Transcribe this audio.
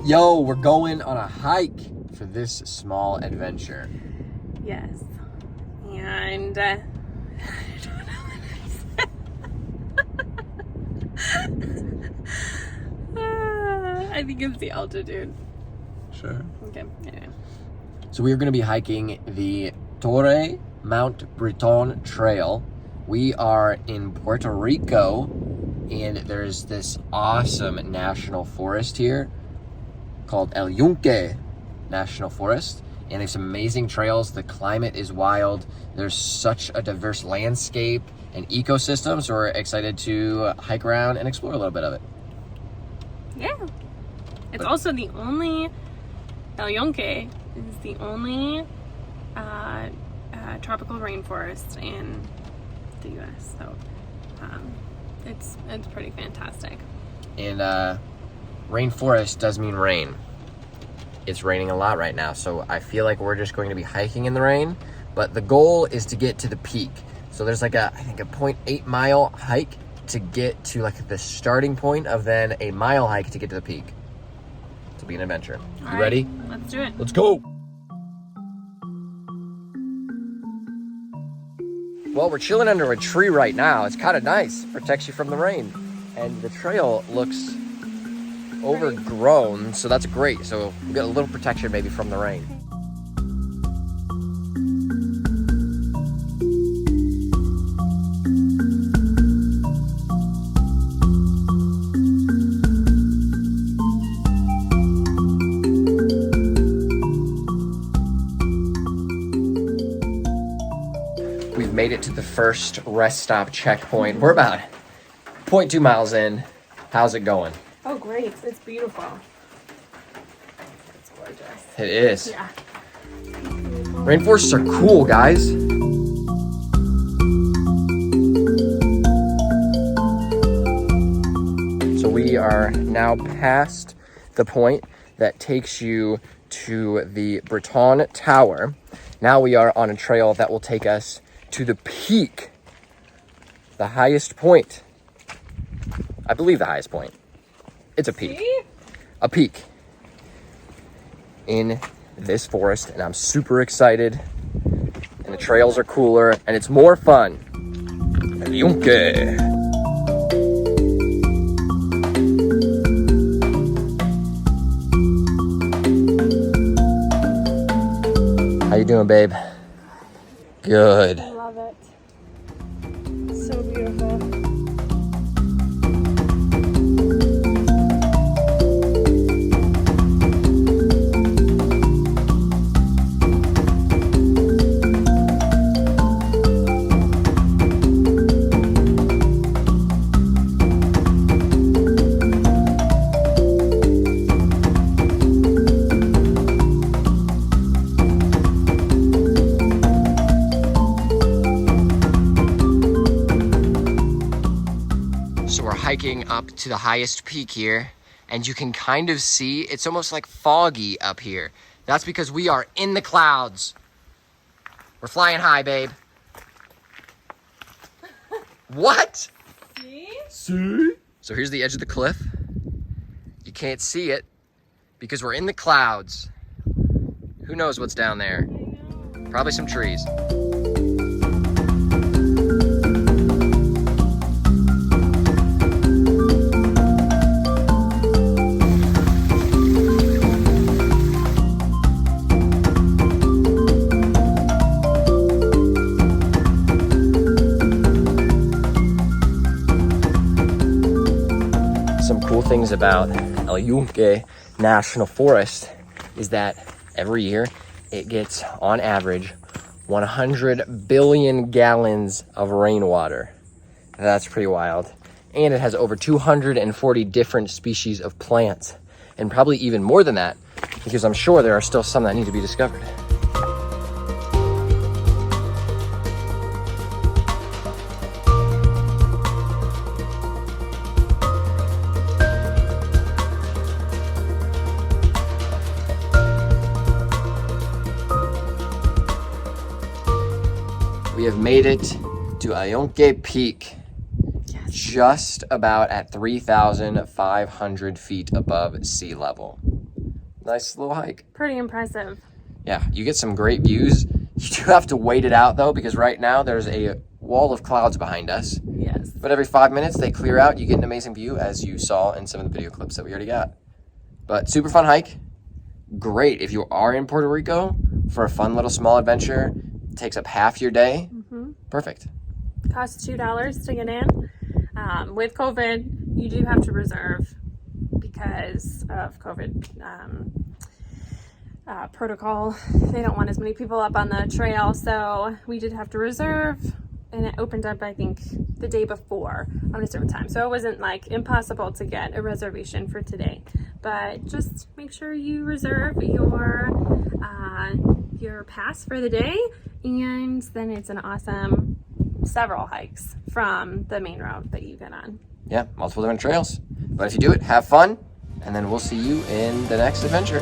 Yo, we're going on a hike for this small adventure. Yes. And I don't know. I think it's the altitude. Sure. Okay. Anyway. So we are going to be hiking the Torre Mount Breton Trail. We are in Puerto Rico, and there's this awesome national forest here called El Yunque National Forest, and there's some amazing trails. The climate is wild. There's such a diverse landscape and ecosystem, so we're excited to hike around and explore a little bit of it. Yeah. It's also the only, El Yunque is the only tropical rainforest in the U.S., so it's pretty fantastic. And rainforest does mean rain. It's raining a lot right now, so I feel like we're just going to be hiking in the rain, but the goal is to get to the peak. So there's like I think a 0.8 mile hike to get to like the starting point of then a mile hike to get to the peak. It'll be an adventure. All You right, ready? Let's do it. Let's go. Well, we're chilling under a tree right now. It's kind of nice. Protects you from the rain. And the trail looks overgrown, so that's great. So we got a little protection maybe from the rain. We've made it to the first rest stop checkpoint. We're about 0.2 miles in. How's it going? Oh, great. It's beautiful. It's gorgeous. It is. Yeah. Rainforests are cool, guys. So we are now past the point that takes you to the Breton Tower. Now we are on a trail that will take us to the peak, the highest point. I believe the highest point. It's a peak. See? A peak in this forest, and I'm super excited. And the trails are cooler, and it's more fun. Yunque. How you doing, babe? Good. I love it. So beautiful. So we're hiking up to the highest peak here, and you can kind of see it's almost like foggy up here. That's because we are in the clouds. We're flying high, babe. What? See? See? So here's the edge of the cliff. You can't see it because we're in the clouds. Who knows what's down there? I know. Probably some trees. Some cool things about El Yunque National Forest is that every year it gets, on average, 100 billion gallons of rainwater. That's pretty wild. And it has over 240 different species of plants, and probably even more than that, because I'm sure there are still some that need to be discovered. We have made it to Yunque Peak, just about at 3,500 feet above sea level. Nice little hike. Pretty impressive. Yeah, you get some great views. You do have to wait it out though, because right now there's a wall of clouds behind us. Yes. But every 5 minutes they clear out. You get an amazing view, as you saw in some of the video clips that we already got. But super fun hike. Great if you are in Puerto Rico for a fun little small adventure. It takes up half your day. Perfect. Costs $2 to get in. With COVID, you do have to reserve because of COVID protocol. They don't want as many people up on the trail, so we did have to reserve, and it opened up, I think, the day before on a certain time. So it wasn't like impossible to get a reservation for today, but just make sure you reserve your pass for the day, and then it's an awesome several hikes from the main route that you get on. Yeah, multiple different trails. But if you do it, have fun, and then we'll see you in the next adventure.